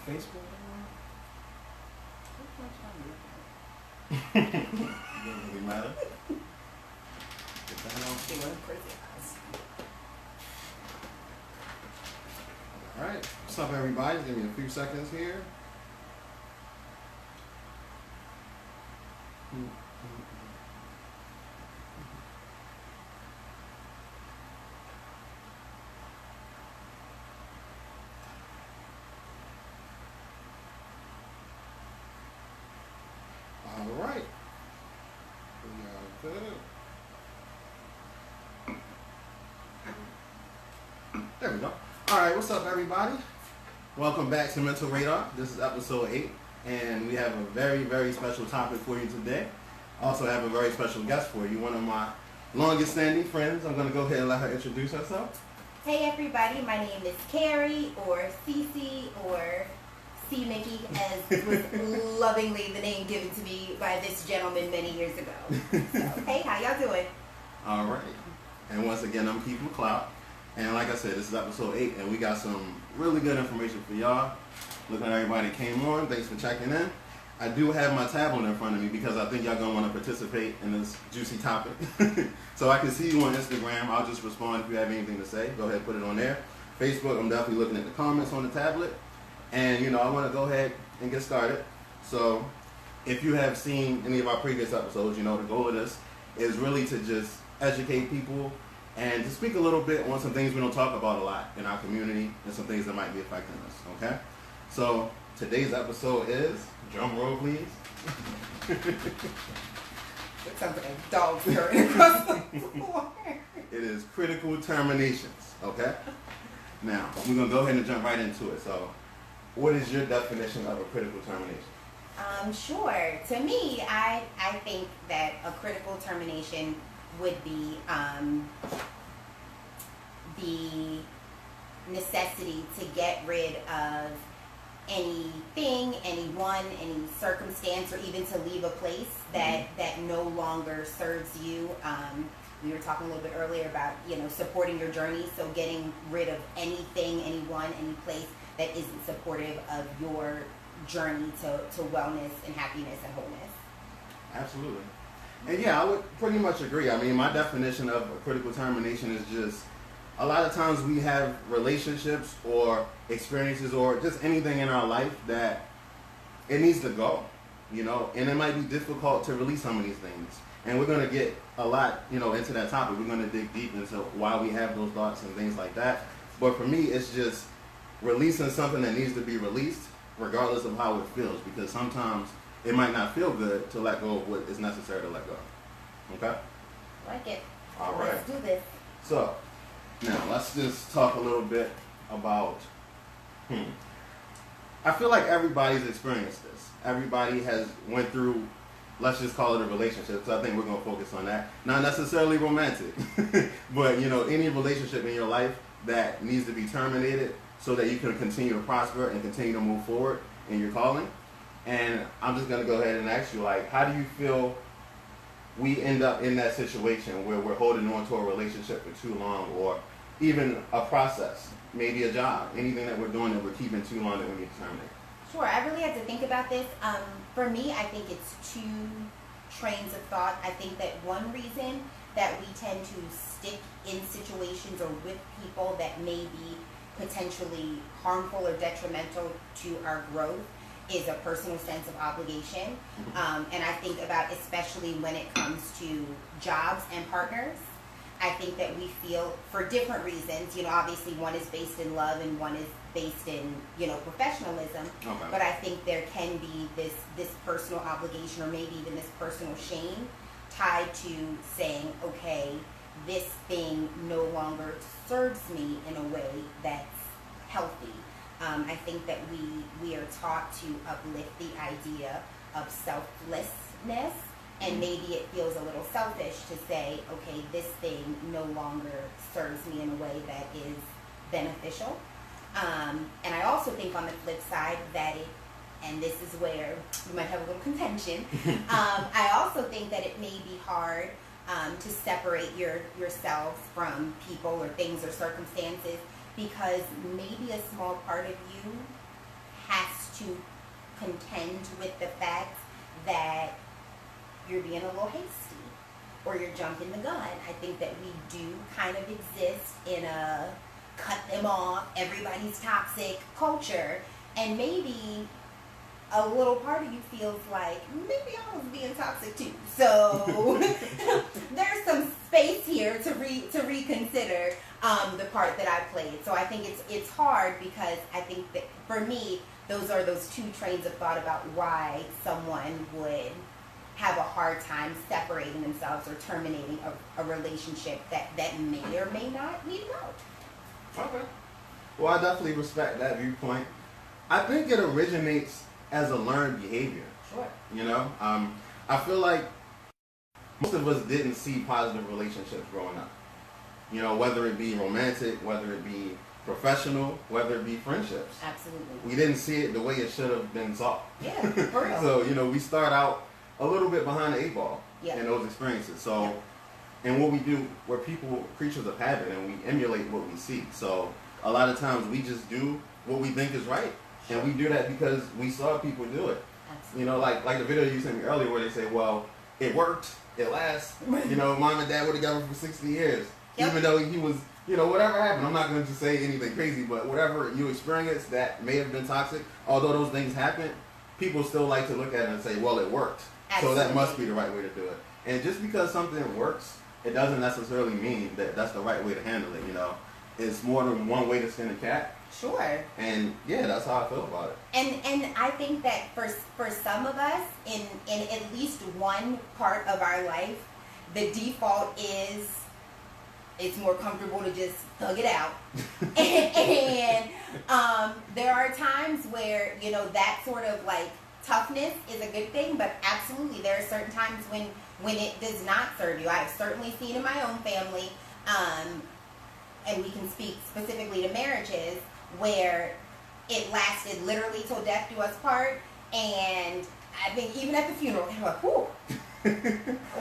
Facebook Doesn't really matter. Get the hell They were crazy eyes. Alright, what's up everybody? Give me a few seconds here. Alright. We are good. There we go. Alright, what's up everybody? Welcome back to Mental Radar. This is episode 8, and we have a very, very special topic for you today. Also have a very special guest for you, one of my longest standing friends. I'm going to go ahead and let her introduce herself. Hey everybody, my name is Carrie, or Cece, or C. Mickey, as was lovingly the name given to me by this gentleman many years ago. So, hey, how y'all doing? Alright. And once again, I'm Keith McLeod. And like I said, this is episode 8, and we got some really good information for y'all. Looking at everybody that came on, thanks for checking in. I do have my tablet in front of me because I think y'all gonna want to participate in this juicy topic. So I can see you on Instagram. I'll just respond if you have anything to say. Go ahead and put it on there. Facebook, I'm definitely looking at the comments on the tablet. And you know, I want to go ahead and get started. So if you have seen any of our previous episodes, you know the goal of this is really to just educate people and to speak a little bit on some things we don't talk about a lot in our community and some things that might be affecting us, okay? So today's episode is, drum roll please. It sounds like a dog scurrying across the floor. It is critical terminations, okay? Now, we're going to go ahead and jump right into it. So what is your definition of a critical termination? Sure. To me, I think that a critical termination would be the necessity to get rid of anything, anyone, any circumstance, or even to leave a place that no longer serves you. We were talking a little bit earlier about, you know, supporting your journey, so getting rid of anything, anyone, any place that isn't supportive of your journey to wellness and happiness and wholeness. Absolutely. And yeah, I would pretty much agree. I mean, my definition of a critical termination is just a lot of times we have relationships or experiences or just anything in our life that it needs to go, you know, and it might be difficult to release some of these things. And we're going to get a lot, you know, into that topic. We're going to dig deep into why we have those thoughts and things like that. But for me, it's just releasing something that needs to be released regardless of how it feels, because sometimes it might not feel good to let go of what is necessary to let go. Okay? Like it. All right. Let's do this. So, now let's just talk a little bit about, I feel like everybody's experienced this. Everybody has went through, let's just call it a relationship, so I think we're going to focus on that. Not necessarily romantic, but you know, any relationship in your life that needs to be terminated so that you can continue to prosper and continue to move forward in your calling. And I'm just going to go ahead and ask you, like, how do you feel we end up in that situation where we're holding on to a relationship for too long, or even a process, maybe a job, anything that we're doing that we're keeping too long that we need to terminate? Sure, I really had to think about this. For me, I think it's two trains of thought. I think that one reason that we tend to stick in situations or with people that may be potentially harmful or detrimental to our growth is a personal sense of obligation. And I think about, especially when it comes to jobs and partners, I think that we feel, for different reasons, you know, obviously one is based in love and one is based in, you know, professionalism. Okay. But I think there can be this personal obligation, or maybe even this personal shame tied to saying, okay, this thing no longer serves me in a way that's healthy. I think that we are taught to uplift the idea of selflessness, and maybe it feels a little selfish to say, okay, this thing no longer serves me in a way that is beneficial. And I also think on the flip side that it, and this is where we might have a little contention, I also think that it may be hard to separate yourselves from people or things or circumstances, because maybe a small part of you has to contend with the fact that you're being a little hasty or you're jumping the gun. I think that we do kind of exist in a cut them off, everybody's toxic culture, and maybe a little part of you feels like maybe I was being toxic too. So there's some space here to reconsider the part that I played. So I think it's hard because I think that for me those two trains of thought about why someone would have a hard time separating themselves or terminating a relationship that may or may not need out. Okay. Well, I definitely respect that viewpoint. I think it originates as a learned behavior. Sure. You know, I feel like most of us didn't see positive relationships growing up. You know, whether it be romantic, whether it be professional, whether it be friendships. Absolutely. We didn't see it the way it should have been taught. Yeah, for real. So, you know, we start out a little bit behind the eight ball Yeah. in those experiences. So, Yeah. and what we do, we're people, creatures of habit, and we emulate what we see. So, a lot of times we just do what we think is right. And we do that because we saw people do it. Absolutely. You know, like the video you sent me earlier where they say, well, it worked, it lasts. You know, mom and dad were together for 60 years. Yep. Even though he was, you know, whatever happened. I'm not going to say anything crazy, but whatever you experienced that may have been toxic, although those things happened, people still like to look at it and say, well, it worked. Absolutely. So that must be the right way to do it. And just because something works, it doesn't necessarily mean that that's the right way to handle it, you know. It's more than one way to skin a cat. Sure. And yeah, that's how I feel about it. And I think that for some of us, in at least one part of our life, the default is it's more comfortable to just thug it out. and there are times where, you know, that sort of like toughness is a good thing, but absolutely there are certain times when it does not serve you. I've certainly seen in my own family, and we can speak specifically to marriages, where it lasted literally till death do us part, and I think even at the funeral, they were like, whew.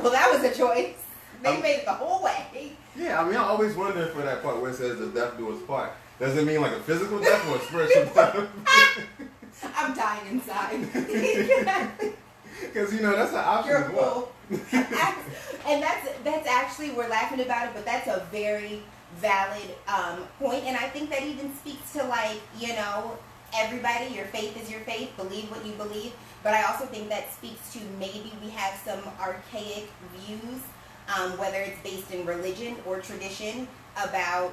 Well, that was a choice. They made it the whole way. Yeah, I mean, I always wonder for that part where it says the death do us part. Does it mean like a physical death or a spiritual death? I'm dying inside. Because, you know, that's an option as well. And that's actually, we're laughing about it, but that's a very valid point. And I think that even speaks to, like, you know, everybody, your faith is your faith, believe what you believe. But I also think that speaks to maybe we have some archaic views, whether it's based in religion or tradition, about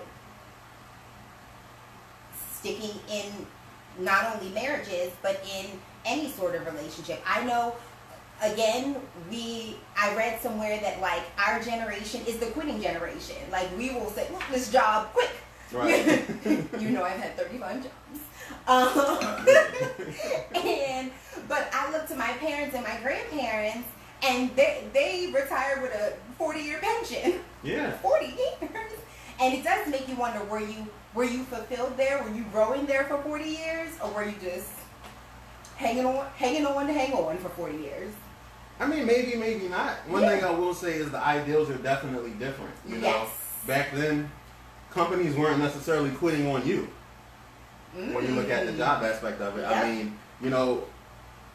sticking in not only marriages, but in any sort of relationship. I know, again, I read somewhere that, like, our generation is the quitting generation. Like, we will say, look, this job, quick. Right. You know, I've had 35 jobs. But I look to my parents and my grandparents, and they retired with a 40-year pension. Yeah. 40 years. And it does make you wonder, were you fulfilled there? Were you growing there for 40 years? Or were you just hanging on for 40 years? I mean, maybe not. One thing I will say is the ideals are definitely different. You know, back then, companies weren't necessarily quitting on you. When you look at the job aspect of it, Yep. I mean, you know,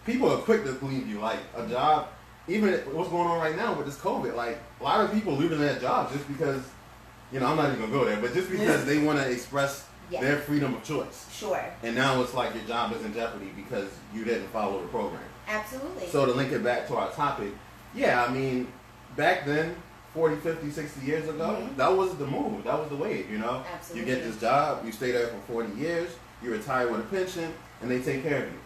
people are quick to leave you. Like, a job, even what's going on right now with this COVID, like, a lot of people leaving their jobs just because, you know, I'm not even going to go there, but just because they want to express their freedom of choice. Sure. And now it's like your job is in jeopardy because you didn't follow the program. Absolutely. So to link it back to our topic, yeah, I mean, back then, 40, 50, 60 years ago, that was the move. That was the wave, you know? Absolutely. You get this job, you stay there for 40 years, you retire with a pension, and they take care of you.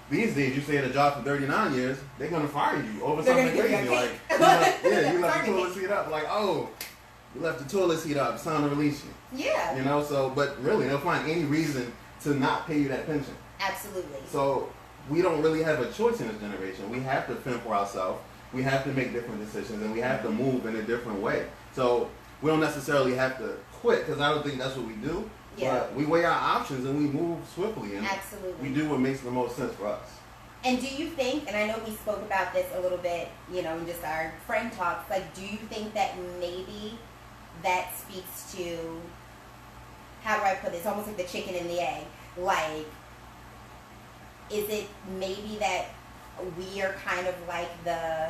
These days, you stay at a job for 39 years, they're going to fire you over something crazy. Like, you left the toilet seat up. Like, oh, you left the toilet seat up. It's time to release you. Yeah. You know, so, but really, they'll find any reason to not pay you that pension. Absolutely. So we don't really have a choice in this generation. We have to fend for ourselves. We have to make different decisions, and we have to move in a different way. So we don't necessarily have to quit, because I don't think that's what we do. Yeah. But we weigh our options and we move swiftly, and Absolutely. we do what makes the most sense for us. And do you think, and I know we spoke about this a little bit, you know, in just our friend talks, like, do you think that maybe that speaks to, how do I put this, almost like the chicken and the egg, like, Is it maybe that we are kind of like the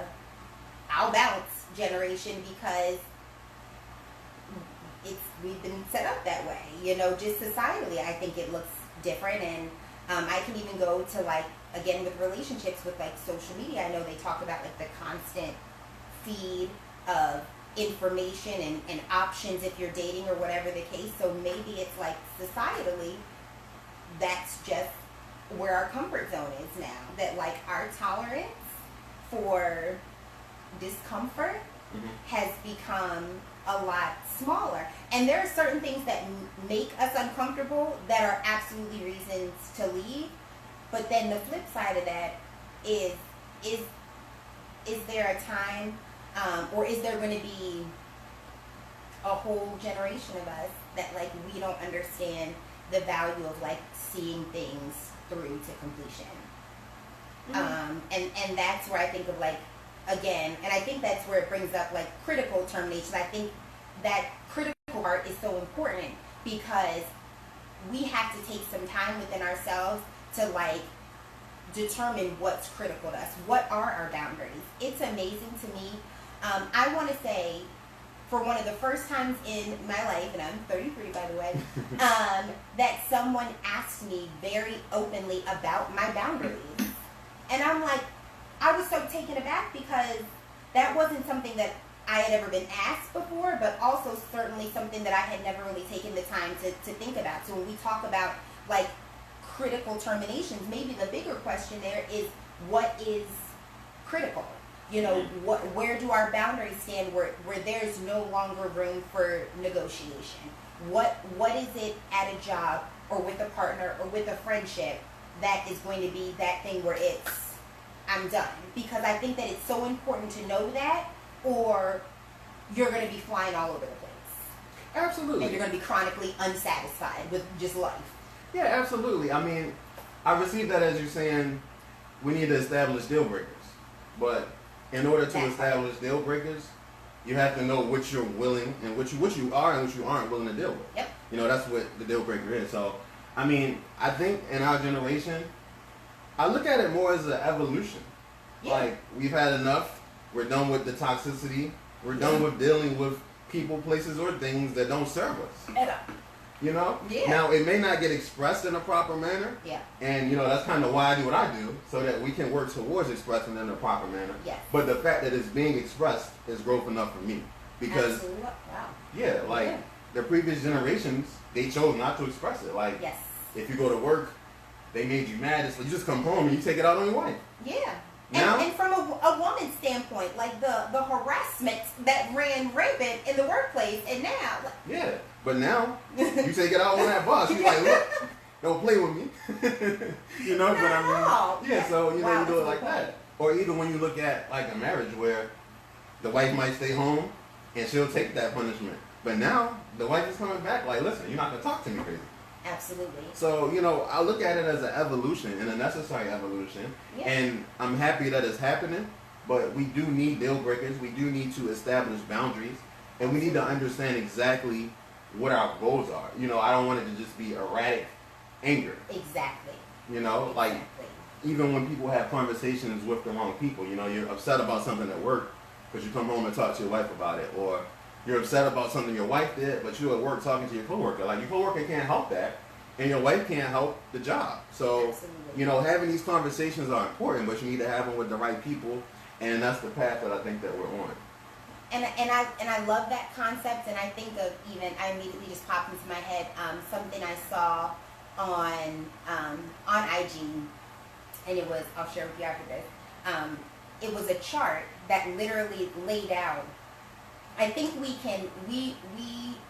I'll bounce generation because we've been set up that way, just societally. I think it looks different, and I can even go to like, again, with relationships with like social media. I know they talk about like the constant feed of information and options if you're dating or whatever the case. So maybe it's like societally, that's just where our comfort zone is now. That like our tolerance for discomfort has become a lot smaller. And there are certain things that make us uncomfortable that are absolutely reasons to leave. But then the flip side of that is there a time, or is there going to be a whole generation of us that like we don't understand the value of like seeing things through to completion? And that's where I think of like, again, and I think that's where it brings up like critical termination. I think that critical part is so important because we have to take some time within ourselves to like determine what's critical to us. What are our boundaries? It's amazing to me. I want to say, for one of the first times in my life, and I'm 33 by the way, that someone asked me very openly about my boundaries. And I'm like, I was so taken aback because that wasn't something that I had ever been asked before, but also certainly something that I had never really taken the time to think about. So when we talk about like critical terminations, maybe the bigger question there is, what is critical? Where do our boundaries stand where there's no longer room for negotiation? What is it at a job or with a partner or with a friendship that is going to be that thing where it's, I'm done? Because I think that it's so important to know that, or you're going to be flying all over the place. Absolutely. And you're going to be chronically unsatisfied with just life. Yeah, absolutely. I mean, I receive that as you're saying we need to establish deal breakers. But in order to establish deal breakers, you have to know what you're willing and what you are and what you aren't willing to deal with. Yep. That's what the deal breaker is. So, I mean, I think in our generation, I look at it more as an evolution. Yeah. Like, we've had enough. We're done with the toxicity. We're done with dealing with people, places, or things that don't serve us. Yeah. Now, it may not get expressed in a proper manner. Yeah. And, that's kind of why I do what I do, so that we can work towards expressing it in a proper manner. Yes. But the fact that it's being expressed is growth enough for me. Because, the previous generations, they chose not to express it. Like, yes. If you go to work, they made you mad. It's like you just come home and you take it out on your wife. Yeah. Now, and from a woman's standpoint, like the harassment that ran rampant in the workplace, and now... Yeah, but now, you take it out on that boss. She's like, look, don't play with me. But I mean... Yeah, so, you do it like that. Or even when you look at, like, a marriage where the wife might stay home and she'll take that punishment. But now, the wife is coming back like, listen, you're not going to talk to me crazy. Absolutely. So, I look at it as an evolution, and a necessary evolution. Yeah. And I'm happy that it's happening, but we do need deal breakers. We do need to establish boundaries, and we need to understand exactly what our goals are. I don't want it to just be erratic anger. Exactly. Like, even when people have conversations with the wrong people, you're upset about something at work because you come home and talk to your wife about it, or you're upset about something your wife did, but you're at work talking to your coworker. Like, your coworker can't help that, and your wife can't help the job. So, absolutely. Having these conversations are important, but you need to have them with the right people, and that's the path that I think that we're on. And I love that concept, and I think of I immediately just popped into my head something I saw on IG, and it was, I'll share with you after this. It was a chart that literally laid out. I think we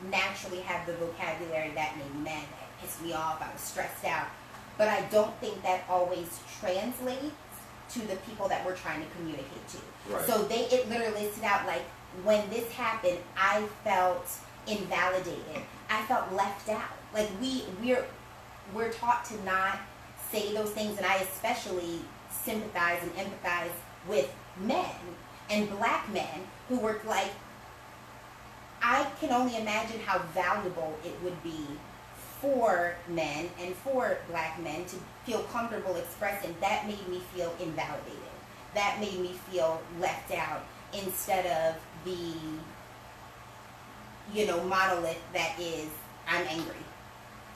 naturally have the vocabulary that made me mad, that pissed me off, I was stressed out. But I don't think that always translates to the people that we're trying to communicate to. Right. So it literally listed out, like, when this happened, I felt invalidated. I felt left out. Like, we're taught to not say those things, and I especially sympathize and empathize with men and black men who were like, I can only imagine how valuable it would be for men and for black men to feel comfortable expressing, that made me feel invalidated. That made me feel left out instead of the, monolith that is, I'm angry.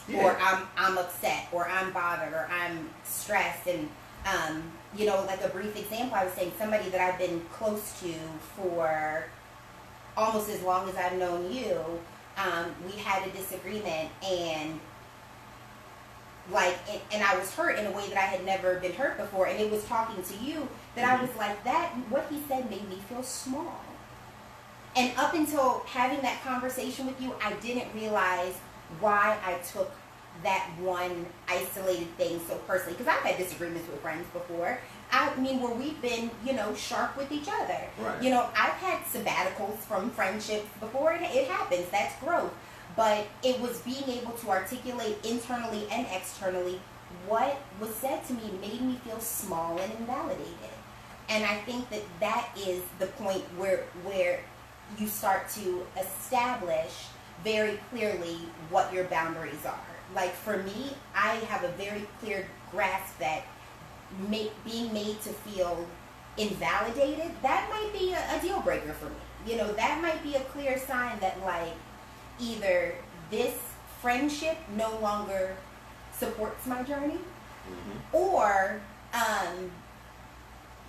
Yeah. Or I'm upset, or I'm bothered, or I'm stressed. And, like a brief example, I was saying somebody that I've been close to for almost as long as I've known you, we had a disagreement, and and I was hurt in a way that I had never been hurt before, and it was talking to you that I was like, what he said made me feel small. And up until having that conversation with you, I didn't realize why I took that one isolated thing so personally. Because I've had disagreements with friends before. I mean, where we've been, sharp with each other. Right. I've had sabbaticals from friendships before. It happens. That's growth. But it was being able to articulate internally and externally what was said to me made me feel small and invalidated. And I think that is the point where you start to establish very clearly what your boundaries are. Like for me, I have a very clear grasp that being made to feel invalidated, that might be a deal breaker for me. That might be a clear sign that either this friendship no longer supports my journey, or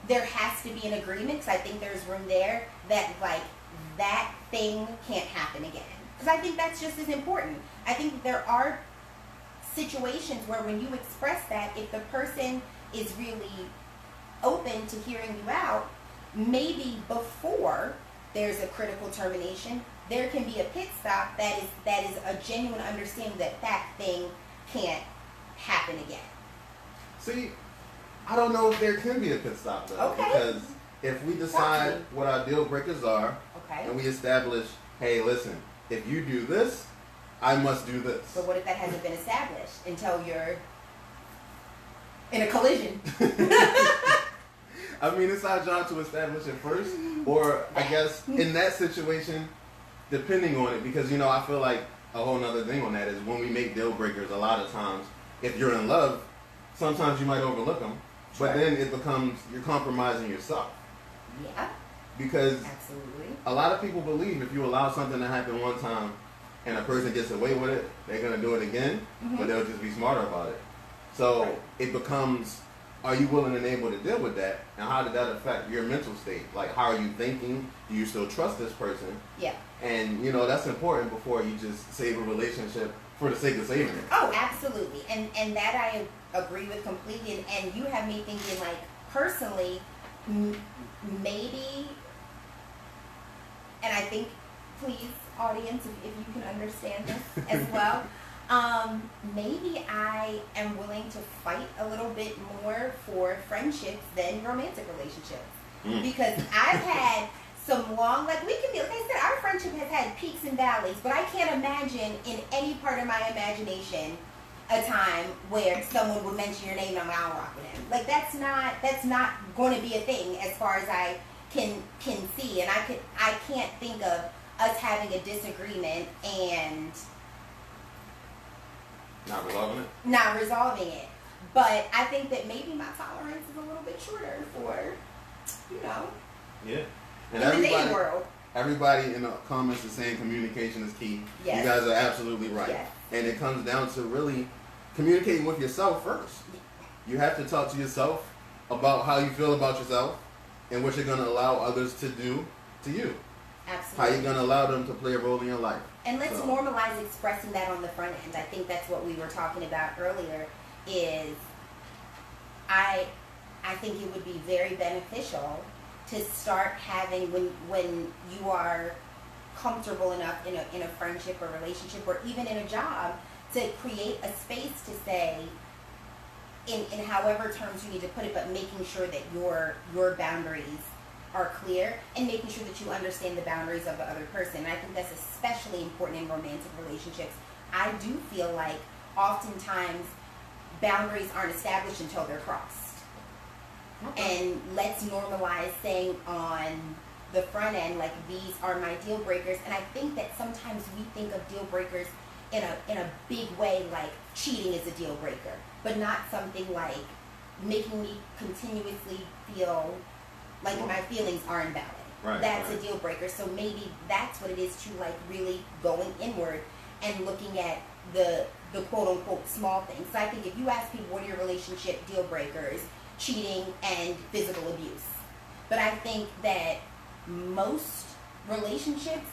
there has to be an agreement, because I think there's room there, that that thing can't happen again. Because I think that's just as important. I think there are situations where when you express that, if the person is really open to hearing you out, maybe before there's a critical termination, there can be a pit stop that is a genuine understanding that thing can't happen again. See, I don't know if there can be a pit stop though. Okay. Because if we decide what our deal breakers are, okay, and we establish, hey, listen, if you do this, I must do this. But what if that hasn't been established until you're in a collision? I mean, it's our job to establish it first, or I guess in that situation, depending on it, because I feel like a whole nother thing on that is when we make deal breakers, a lot of times, if you're in love, sometimes you might overlook them, but then it becomes you're compromising yourself. Yeah. Because absolutely, a lot of people believe if you allow something to happen one time and a person gets away with it, they're going to do it again, but they'll just be smarter about it. So it becomes, are you willing and able to deal with that? And how did that affect your mental state? Like, how are you thinking? Do you still trust this person? Yeah. And, that's important before you just save a relationship for the sake of saving it. Oh, absolutely. And that I agree with completely. And you have me thinking, personally, maybe, and I think, please, audience, if you can understand this as well, maybe I am willing to fight a little bit more for friendships than romantic relationships. Because I've had some long, we can be, like I said, our friendship has had peaks and valleys, but I can't imagine in any part of my imagination a time where someone would mention your name and I'm like, I'll rock with him. That's not going to be a thing as far as I can see. And I can't think of us having a disagreement and not resolving it. But I think that maybe my tolerance is a little bit shorter for, Yeah. And in the dating world. Everybody in the comments is saying communication is key. Yes. You guys are absolutely right. Yes. And it comes down to really communicating with yourself first. You have to talk to yourself about how you feel about yourself and what you're going to allow others to do to you. Absolutely. How you're going to allow them to play a role in your life. And let's normalize expressing that on the front end. I think that's what we were talking about earlier, is I think it would be very beneficial to start having, when you are comfortable enough in a friendship or relationship or even in a job, to create a space to say, in however terms you need to put it, but making sure that your boundaries are clear and making sure that you understand the boundaries of the other person. And I think that's especially important in romantic relationships. I do feel like oftentimes boundaries aren't established until they're crossed. Okay. And let's normalize saying on the front end, these are my deal breakers. And I think that sometimes we think of deal breakers in a big way, like cheating is a deal breaker, but not something like making me continuously feel like my feelings are invalid. Right, That's right. a deal breaker. So maybe that's what it is to like really going inward and looking at the quote unquote small things. So I think if you ask people what are your relationship deal breakers, cheating and physical abuse. But I think that most relationships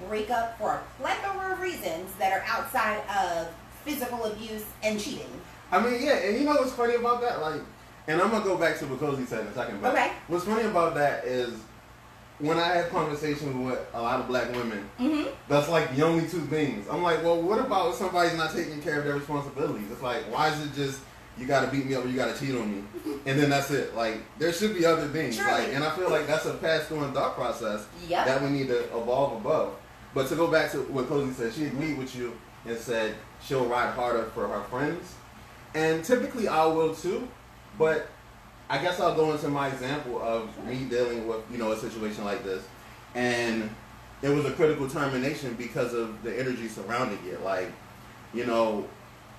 break up for a plethora of reasons that are outside of physical abuse and cheating. I mean, yeah, and you know what's funny about that? Like, and I'm gonna go back to what Cozy said in a second. But Okay. what's funny about that is when I have conversations with a lot of black women, that's like the only two things. I'm like, well, what about if somebody's not taking care of their responsibilities? It's like, why is it just you got to beat me up or you got to cheat on me, and then that's it? Like, there should be other things. Truly. Like, and I feel like that's a passed on thought process Yep. that we need to evolve above. But to go back to what Cozy said, she agreed with you and said she'll ride harder for her friends, and typically I will too, but I guess I'll go into my example of me dealing with, you know, a situation like this. And it was a critical termination because of the energy surrounding it. Like, you know,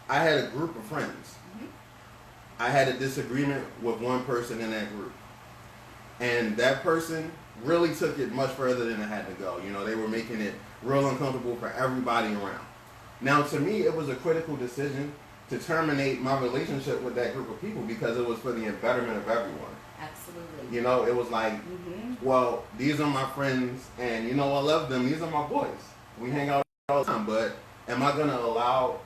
I had a group of friends. I had a disagreement with one person in that group. And that person really took it much further than it had to go. You know, they were making it real uncomfortable for everybody around. Now, to me, it was a critical decision to terminate my relationship with that group of people because it was for the betterment of everyone. Absolutely. You know, it was like, well, these are my friends, and you know, I love them. These are my boys. We hang out all the time. But am I going to allow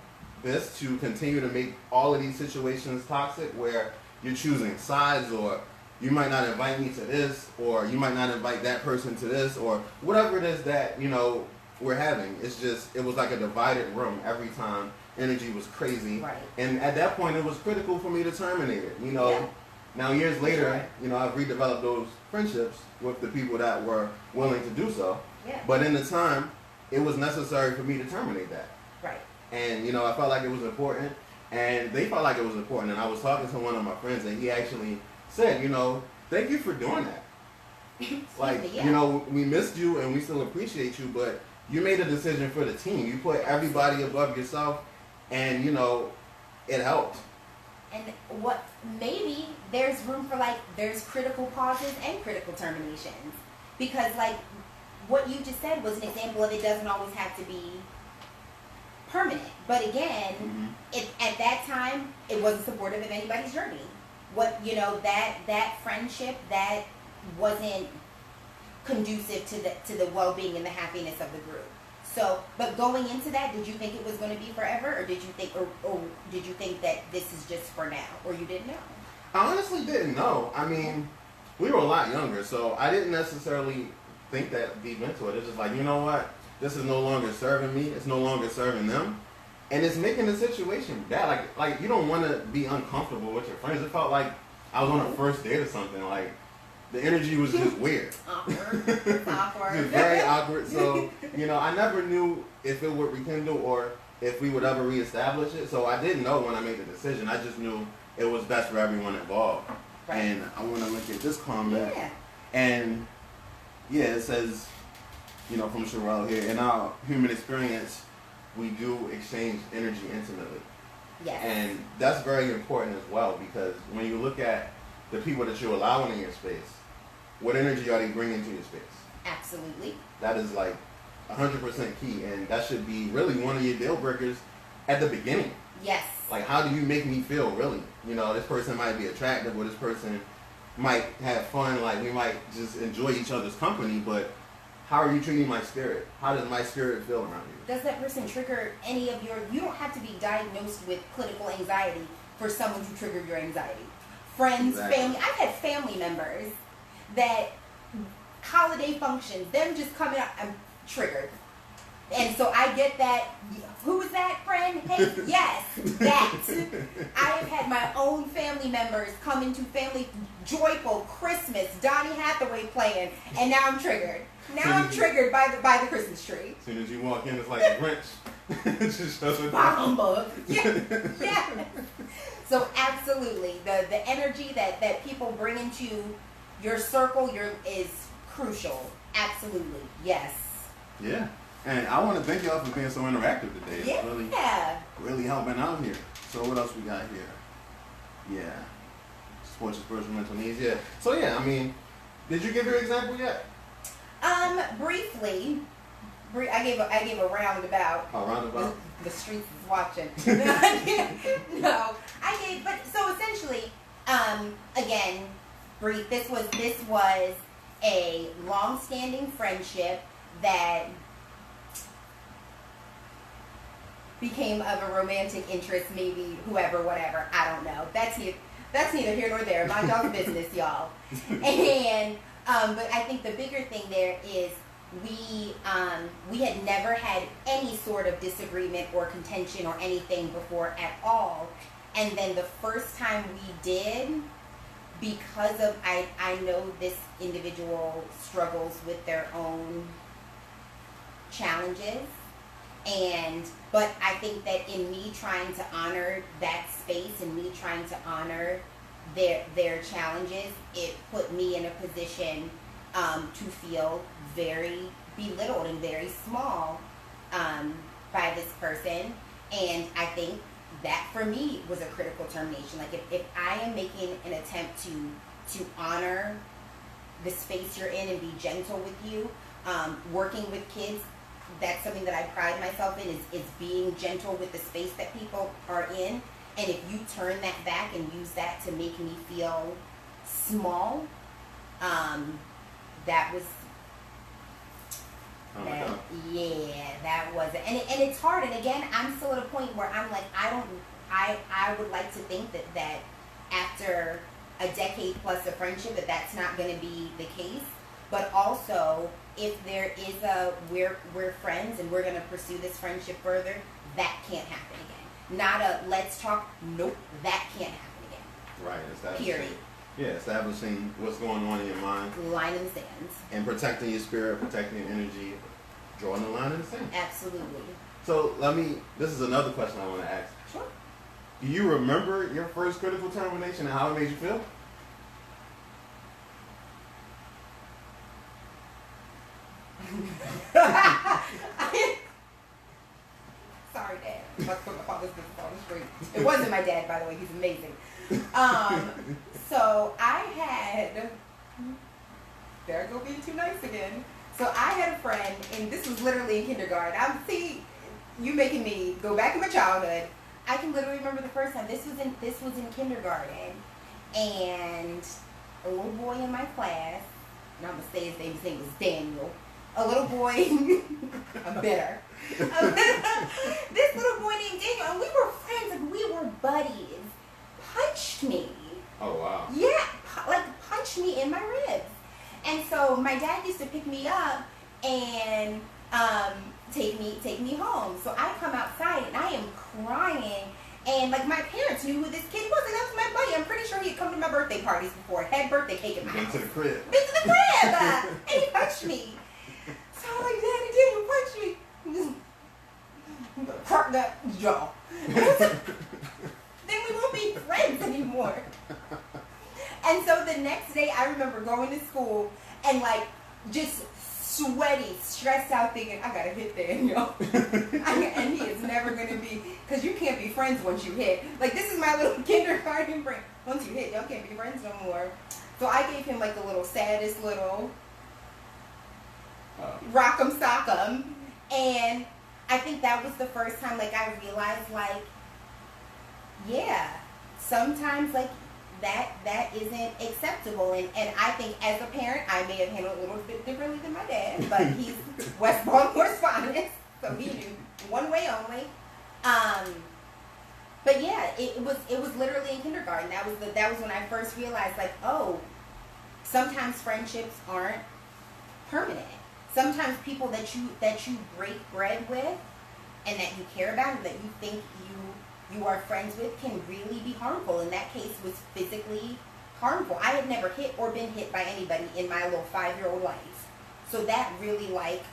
this to continue to make all of these situations toxic where you're choosing sides, or you might not invite me to this, or you might not invite that person to this, or whatever it is that, you know, we're having. It's just, it was like a divided room every time. Energy was crazy. Right. And at that point, it was critical for me to terminate it. You know, Yeah. now years later, Sure. you know, I've redeveloped those friendships with the people that were willing to do so. Yeah. But in the time, it was necessary for me to terminate that. Right. And, you know, I felt like it was important, and they felt like it was important. And I was talking to one of my friends, and he actually said, you know, thank you for doing that. Like, Yeah. you know, we missed you, and we still appreciate you, but you made a decision for the team. You put everybody above yourself, and, you know, it helped. And what maybe there's room for like there's critical pauses and critical terminations, because like what you just said was an example of it doesn't always have to be permanent. But again, it, at that time it wasn't supportive of anybody's journey. What, you know, that friendship that wasn't conducive to the well-being and the happiness of the group. So, but going into that, did you think it was going to be forever, or did you think, or did you think that this is just for now, or you didn't know? I honestly didn't know. I mean, we were a lot younger, so I didn't necessarily think that deep into it. It's just like, you know what? This is no longer serving me. It's no longer serving them. And it's making the situation bad. Like you don't want to be uncomfortable with your friends. It felt like I was on a first date or something. Like, the energy was just weird. Awkward. Awkward. Just very awkward. So, you know, I never knew if it would rekindle or if we would ever reestablish it. So I didn't know when I made the decision. I just knew it was best for everyone involved. Right. And I want to look at this comment. Yeah. And, yeah, it says, you know, from Sherelle here, in our human experience, we do exchange energy intimately. Yes. And that's very important as well, because when you look at the people that you're allowing in your space, what energy are they bringing to your space? Absolutely. That is like 100% key, and that should be really one of your deal breakers at the beginning. Yes. Like, how do you make me feel, really? You know, this person might be attractive, or this person might have fun, like we might just enjoy each other's company, but how are you treating my spirit? How does my spirit feel around you? Does that person trigger any of your, you don't have to be diagnosed with clinical anxiety for someone to trigger your anxiety. Friends, Exactly. family. I've had family members that holiday functions, them just coming up, I'm triggered. And so I get that, who is that friend? Hey, yes, that. I have had my own family members come into family, joyful Christmas, Donny Hathaway playing, and now I'm triggered. Now I'm triggered by the Christmas tree. As soon as you walk in, it's like a Grinch. It just shows up. Bah humbug. Yeah. Yeah. So absolutely, the energy that people bring into your circle is crucial. Absolutely, yes. Yeah. And I want to thank y'all for being so interactive today. It's Yeah. really helping out here. So what else we got here? Yeah. Sports and spiritual mental needs. Yeah. So yeah, I mean, did you give your example yet? Briefly. I gave a roundabout. A roundabout? The streets is watching. No, I gave, but so essentially, again, brief. This was a long-standing friendship that became of a romantic interest, maybe whoever, whatever. I don't know. That's neither here nor there. Mind y'all's business, y'all. And but I think the bigger thing there is we had never had any sort of disagreement or contention or anything before at all. And then the first time we did, because of I know this individual struggles with their own challenges, but I think that in me trying to honor that space and me trying to honor their challenges, it put me in a position to feel very belittled and very small by this person. And I think that for me was a critical termination. Like if I am making an attempt to honor the space you're in and be gentle with you, working with kids, that's something that I pride myself in is being gentle with the space that people are in. And if you turn that back and use that to make me feel small, that was that was it. And it's hard. And again, I'm still at a point where I'm like, I would like to think that after a decade plus of friendship that's not going to be the case. But also, if there is we're friends and we're going to pursue this friendship further, that can't happen again. Not a let's talk. Nope, that can't happen again. Right. Period. Yeah, establishing what's going on in your mind. Line in the sand. And protecting your spirit, protecting your energy, drawing the line in the sand. Absolutely. So this is another question I want to ask. Sure. Do you remember your first critical termination and how it made you feel? Sorry, Dad. I'm about to put my father's business on the street. It wasn't my dad, by the way. He's amazing. So I had, there I go being too nice again. So I had a friend, and this was literally in kindergarten. You making me go back in my childhood. I can literally remember the first time. This was in kindergarten, and a little boy in my class, and I'm gonna say his name was Daniel. A little boy, I'm bitter. This little boy named Daniel, and we were friends, and we were buddies, punched me. Oh, wow. Yeah, punched me in my ribs. And so my dad used to pick me up and take me home. So I come outside and I am crying. And like my parents knew who this kid was, and that was my buddy. I'm pretty sure he had come to my birthday parties before. Had birthday cake in my house. Been to the crib. And he punched me. So I'm like, Daddy, Daniel punched me. Crack that jaw. Then we won't be friends anymore. And so the next day, I remember going to school and like just sweaty, stressed out, thinking I gotta hit Daniel, and he is never gonna be, because you can't be friends once you hit. Like this is my little kindergarten brain. Once you hit, y'all can't be friends no more. So I gave him like the little saddest little rock'em sock'em, and I think that was the first time like I realized like, yeah, sometimes like that isn't acceptable, and I think as a parent I may have handled it a little bit differently than my dad, but he's West Baltimore's finest, so he knew one way only. But yeah, it was literally in kindergarten. That was when I first realized like, oh, sometimes friendships aren't permanent. Sometimes people that you break bread with and that you care about and that you think you are friends with can really be harmful. In that case, was physically harmful. I had never hit or been hit by anybody in my little 5-year-old life. So that really like,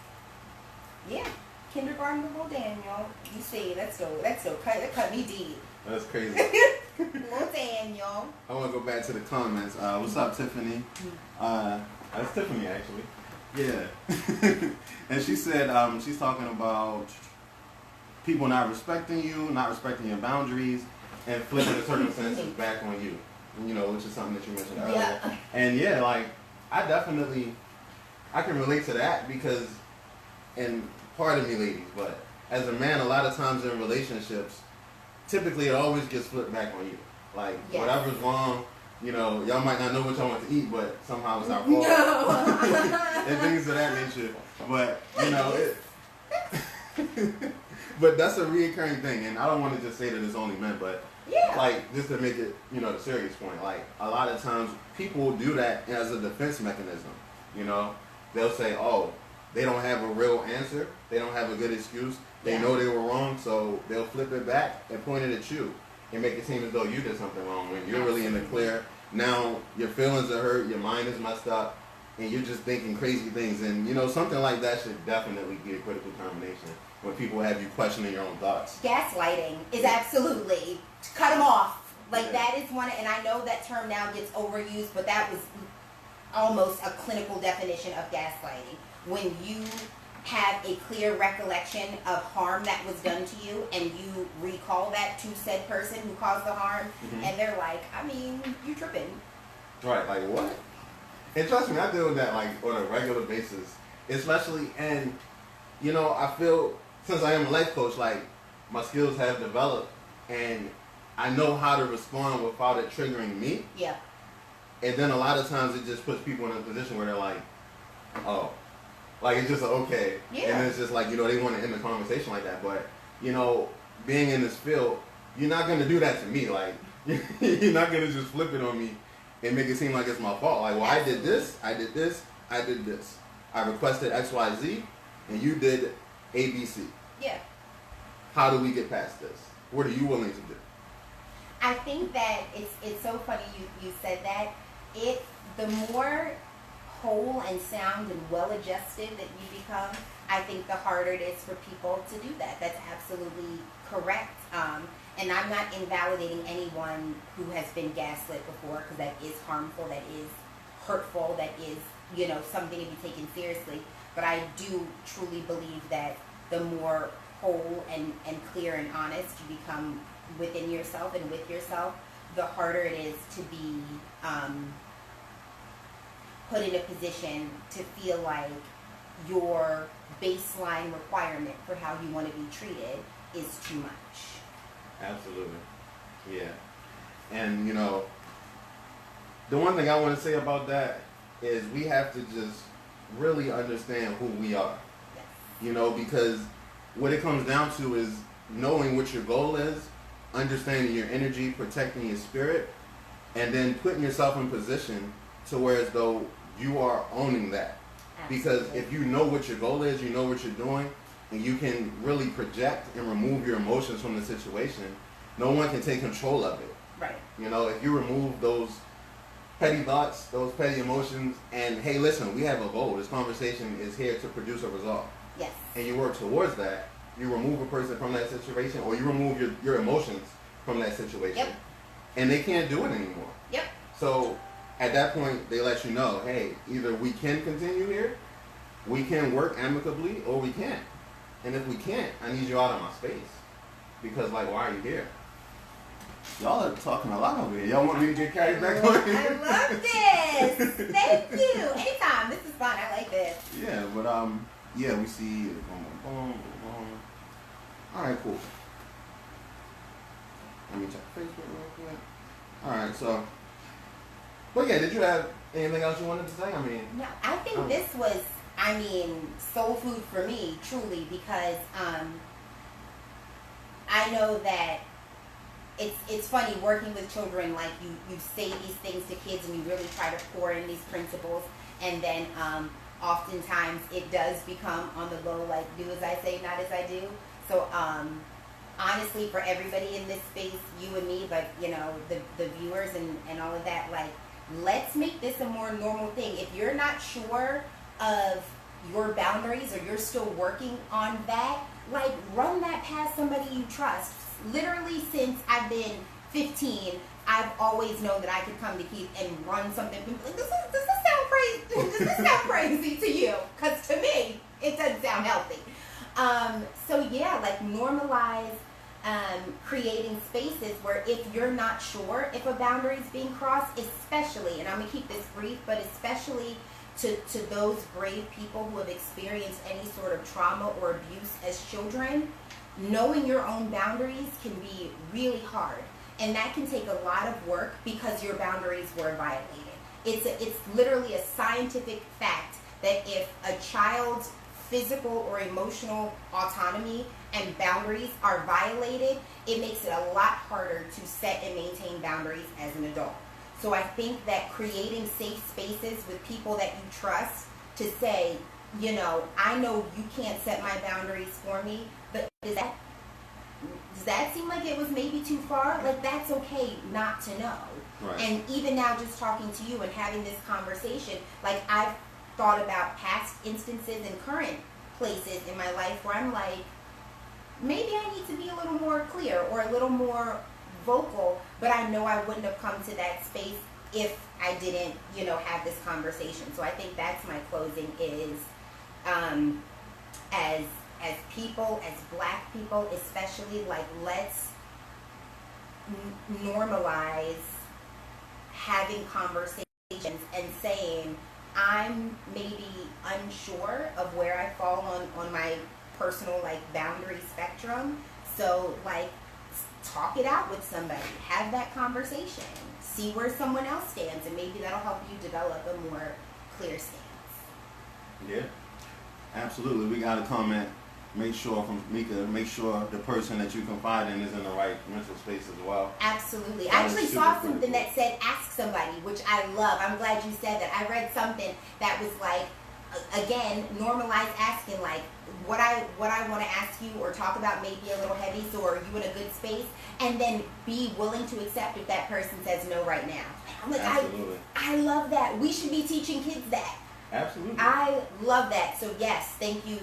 yeah, kindergarten little Daniel. You see, that cut me deep. That's crazy. Little Daniel. I want to go back to the comments. What's up, Tiffany? That's Tiffany, actually. Yeah. And she said she's talking about people not respecting you, not respecting your boundaries, and flipping the circumstances back on you. You know, which is something that you mentioned earlier. Yeah. And yeah, like I can relate to that because, and pardon me, ladies, but as a man, a lot of times in relationships, typically it always gets flipped back on you. Like whatever's wrong, you know, y'all might not know what y'all want to eat, but somehow it's our fault. No. And things of that nature. But you know, but that's a reoccurring thing, and I don't want to just say that it's only men, but like just to make it, you know, the serious point. Like a lot of times people do that as a defense mechanism. You know, they'll say, "Oh, they don't have a real answer. They don't have a good excuse. They know they were wrong, so they'll flip it back and point it at you and make it seem as though you did something wrong when you're really in the clear. Now your feelings are hurt, your mind is messed up, and you're just thinking crazy things. And you know, something like that should definitely be a critical termination when people have you questioning your own thoughts. Gaslighting is absolutely cut them off. Like that is one, and I know that term now gets overused, but that was almost a clinical definition of gaslighting. When you have a clear recollection of harm that was done to you and you recall that to said person who caused the harm, and they're like, I mean, you tripping. Right, like what? And trust me, I deal with that like on a regular basis. Especially, and you know, I feel since I am a life coach, like my skills have developed and I know how to respond without it triggering me. Yeah. And then a lot of times it just puts people in a position where they're like, oh, like it's just okay. Yeah. And it's just like, you know, they want to end the conversation like that. But, you know, being in this field, you're not going to do that to me. Like, you're not going to just flip it on me and make it seem like it's my fault. Like, well, I did this, I did this, I did this. I requested X, Y, Z, and you did A, B, C. Yeah. How do we get past this? What are you willing to do? I think that it's so funny you said that. The more whole and sound and well-adjusted that you become, I think the harder it is for people to do that. That's absolutely correct. And I'm not invalidating anyone who has been gaslit before, because that is harmful, that is hurtful, that is, you know, something to be taken seriously. But I do truly believe that the more whole and clear and honest you become within yourself and with yourself, the harder it is to be put in a position to feel like your baseline requirement for how you want to be treated is too much. Absolutely. Yeah. And, you know, the one thing I want to say about that is we have to just really understand who we are. Yes. You know, because what it comes down to is knowing what your goal is, understanding your energy, protecting your spirit, and then putting yourself in position to where as though you are owning that. Absolutely. Because if you know what your goal is, you know what you're doing, and you can really project and remove your emotions from the situation, no one can take control of it. Right. You know, if you remove those petty thoughts, those petty emotions, and hey, listen, we have a goal. This conversation is here to produce a result. Yes. And you work towards that. You remove a person from that situation, or you remove your emotions from that situation. Yep. And they can't do it anymore. Yep. So at that point, they let you know, hey, either we can continue here, we can work amicably, or we can't. And if we can't, I need you out of my space. Because, like, why are you here? Y'all are talking a lot over here. Y'all want me to get carried back on here? I love this. Thank you. Anytime. This is fun. I like this. Yeah, but, yeah, we see boom, boom, boom, boom. All right, cool. Let me check Facebook real quick. All right, so, but yeah, did you have anything else you wanted to say? I mean, no, I think this was, I mean, soul food for me, truly, because I know that it's funny working with children. Like you say these things to kids, and you really try to pour in these principles, and then oftentimes it does become on the low, like do as I say, not as I do. So honestly, for everybody in this space, you and me, like, you know, the viewers and all of that, like, let's make this a more normal thing. If you're not sure of your boundaries, or you're still working on that, like, run that past somebody you trust. Literally, since I've been 15, I've always known that I could come to Keith and run something. Like, does this sound crazy? Does this sound crazy to you? Because to me, it doesn't sound healthy. So yeah, like normalize creating spaces where if you're not sure if a boundary is being crossed, especially, and I'm going to keep this brief, but especially to those brave people who have experienced any sort of trauma or abuse as children, knowing your own boundaries can be really hard. And that can take a lot of work because your boundaries were violated. It's literally a scientific fact that if a child's physical or emotional autonomy and boundaries are violated, it makes it a lot harder to set and maintain boundaries as an adult. So I think that creating safe spaces with people that you trust to say, you know, I know you can't set my boundaries for me, but does that seem like it was maybe too far? Like, that's okay not to know. Right. And even now, just talking to you and having this conversation, like, I've thought about past instances and current places in my life where I'm like, maybe I need to be a little more clear or a little more vocal, but I know I wouldn't have come to that space if I didn't, you know, have this conversation. So I think that's my closing is, as people, as Black people especially, like, let's normalize having conversations and saying, I'm maybe unsure of where I fall on my personal, like, boundary spectrum. So, like, talk it out with somebody. Have that conversation. See where someone else stands, and maybe that'll help you develop a more clear stance. Yeah, absolutely. We got a comment. Make sure from Mika, make sure the person that you confide in is in the right mental space as well. Absolutely. That I actually saw something critical. that said ask somebody, which I love. I'm glad you said that. I read something that was like, again, normalize asking, like, what I want to ask you or talk about may be a little heavy, so are you in a good space? And then be willing to accept if that person says no right now. I'm like, Absolutely. I love that. We should be teaching kids that. Absolutely. I love that. So yes, thank you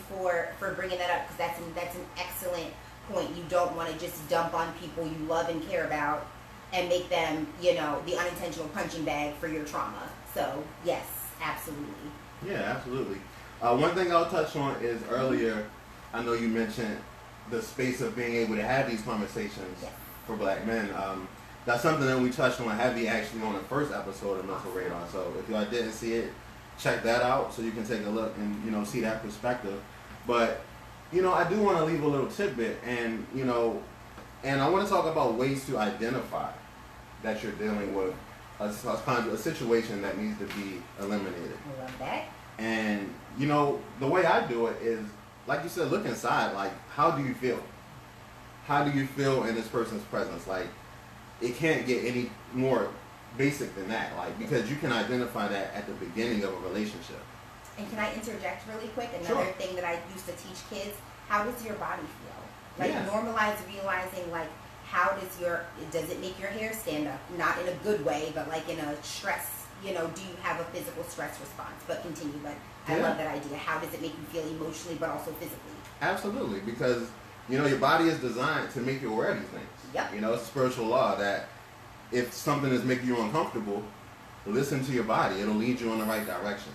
for bringing that up, because that's an excellent point. You don't want to just dump on people you love and care about and make them, you know, the unintentional punching bag for your trauma. So yes, absolutely. Yeah, absolutely. One thing I'll touch on is earlier, I know you mentioned the space of being able to have these conversations for Black men. That's something that we touched on heavy actually on the first episode of Mental Radar. So if y'all didn't see it, check that out so you can take a look and, you know, see that perspective. But, you know, I do want to leave a little tidbit, and, you know, and I want to talk about ways to identify that you're dealing with a situation that needs to be eliminated. I love that. And, you know, the way I do it is, like you said, look inside. Like, how do you feel? How do you feel in this person's presence? Like, it can't get any more basic than that. Like, because you can identify that at the beginning of a relationship. And can I interject really quick? Another Sure. thing that I used to teach kids, how does your body feel? Like, Yeah. normalize realizing, like, does it make your hair stand up? Not in a good way, but like in a stress, you know, do you have a physical stress response? But continue, but I love that idea. How does it make you feel emotionally, but also physically? Absolutely, because, you know, your body is designed to make you aware of these things. Yep. You know, it's a spiritual law that if something is making you uncomfortable, listen to your body. It'll lead you in the right direction.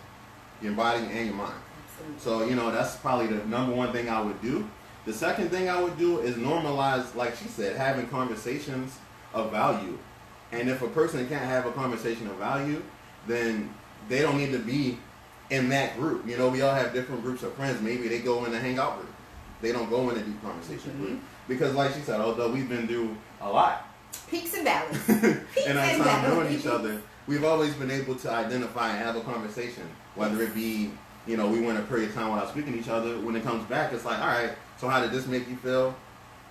Your body and your mind. Absolutely. So, you know, that's probably the number one thing I would do. The second thing I would do is normalize, like she said, having conversations of value. And if a person can't have a conversation of value, then they don't need to be in that group. You know, we all have different groups of friends. Maybe they go in a hangout group. They don't go in a deep conversation group. Because like she said, although we've been through a lot Peaks and valleys. in our time knowing each other, we've always been able to identify and have a conversation. Whether it be, you know, we went a period of time without speaking to each other. When it comes back, it's like, all right, so how did this make you feel?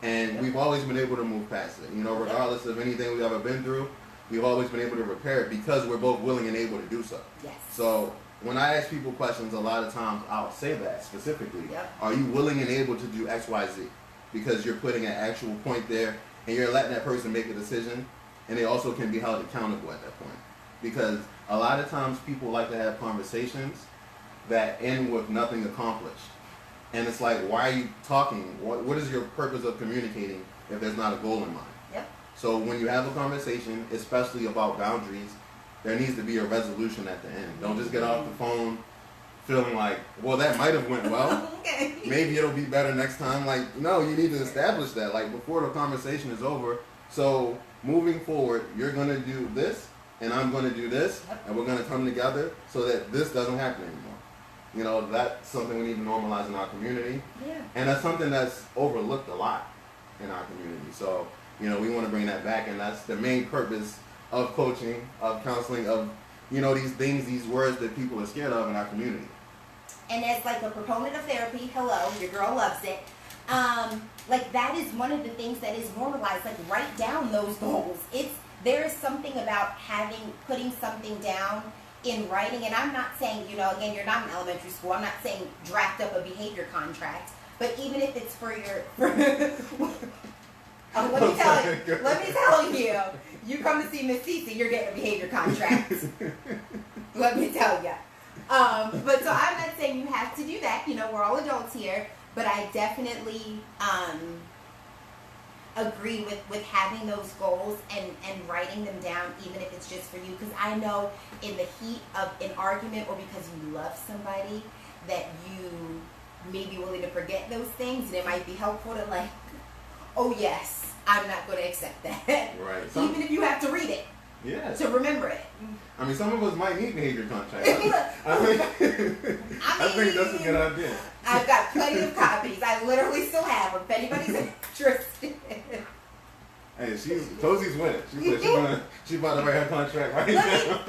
And we've always been able to move past it. You know, regardless of anything we've ever been through, we've always been able to repair it because we're both willing and able to do so. Yes. So when I ask people questions, a lot of times I'll say that specifically. Yep. Are you willing and able to do X, Y, Z? Because you're putting an actual point there and you're letting that person make a decision, and they also can be held accountable at that point. Because a lot of times people like to have conversations that end with nothing accomplished. And it's like, why are you talking? What is your purpose of communicating if there's not a goal in mind? Yep. So when you have a conversation, especially about boundaries, there needs to be a resolution at the end. Don't just get off the phone feeling like, well, that might have went well. Okay. Maybe it'll be better next time. Like, no, you need to establish that, like, before the conversation is over. So, moving forward, you're going to do this, and I'm going to do this, and we're going to come together so that this doesn't happen anymore. You know, that's something we need to normalize in our community. Yeah. And that's something that's overlooked a lot in our community. So, you know, we want to bring that back, and that's the main purpose of coaching, of counseling, of, you know, these things, these words that people are scared of in our community. And as like a proponent of therapy, hello, your girl loves it. Like that is one of the things that is normalized. Like write down those goals. There is something about putting something down in writing. And I'm not saying, you know, again, you're not in elementary school. I'm not saying draft up a behavior contract. But even if it's for your, let me tell you, you come to see Miss Cece, you're getting a behavior contract. Let me tell you. But so I'm not saying you have to do that. You know, we're all adults here. But I definitely agree with having those goals and writing them down, even if it's just for you. Because I know in the heat of an argument or because you love somebody that you may be willing to forget those things. And it might be helpful to like, oh yes, I'm not going to accept that. Right. Even if you have to read it. Yeah. To remember it. I mean, some of us might need behavior contracts. I think that's a good idea. I've got plenty of copies. I literally still have them. If anybody's interested. Hey, Tozie's winning. She's about to write her contract right now.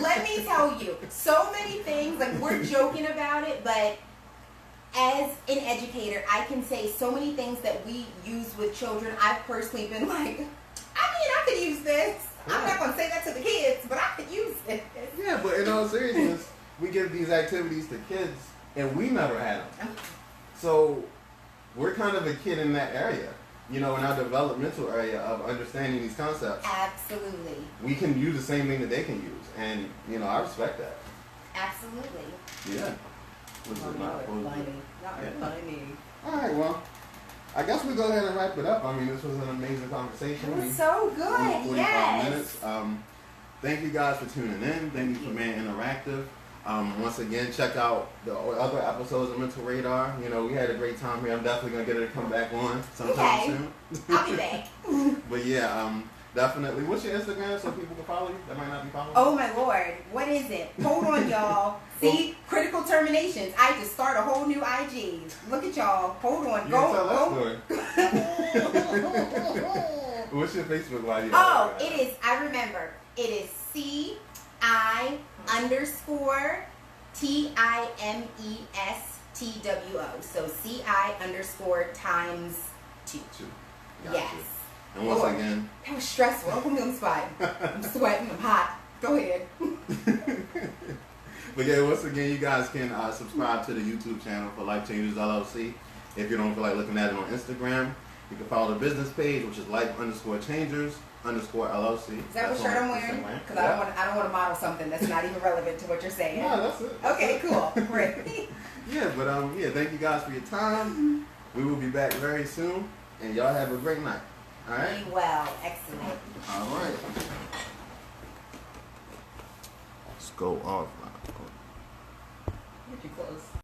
Let me tell you, so many things, like we're joking about it, but as an educator, I can say so many things that we use with children. I've personally been like, I could use this. Yeah. I'm not going to say that to the kids, but I could use it. Yeah, but in all seriousness, we give these activities to kids, and we never had them. So we're kind of a kid in that area, you know, in our developmental area of understanding these concepts. Absolutely. We can use the same thing that they can use, and, you know, I respect that. Absolutely. Yeah. Funny. All right, well, I guess we'll go ahead and wrap it up. I mean, this was an amazing conversation. It was so good. 45 yes. minutes. Thank you guys for tuning in. Thank you for being interactive. Once again, check out the other episodes of Mental Radar. You know, we had a great time here. I'm definitely going to get her to come back on sometime soon. I'll be back. But yeah, definitely. What's your Instagram so people can follow you that might not be following? Oh my Lord. What is it? Hold on, y'all. See? Critical Terminations. I just start a whole new IG. Look at y'all. Hold on. Tell that story. What's your Facebook while you're it is, I remember. It is CI_TIMESTWO. So CI_times2. Gotcha. Yes. And once again, that was stressful. Don't put me on the spot. I'm sweating. I'm hot. Go ahead. But yeah, once again, you guys can subscribe to the YouTube channel for Life Changers LLC. If you don't feel like looking at it on Instagram, you can follow the business page, which is Life_Changers_LLC. Is that what shirt I'm wearing? Because I don't want to model something that's not even relevant to what you're saying. No, that's it. Okay, cool. Great. Yeah, but thank you guys for your time. We will be back very soon, and y'all have a great night. All right? Be well. Excellent. All right. Let's go off. You're too close.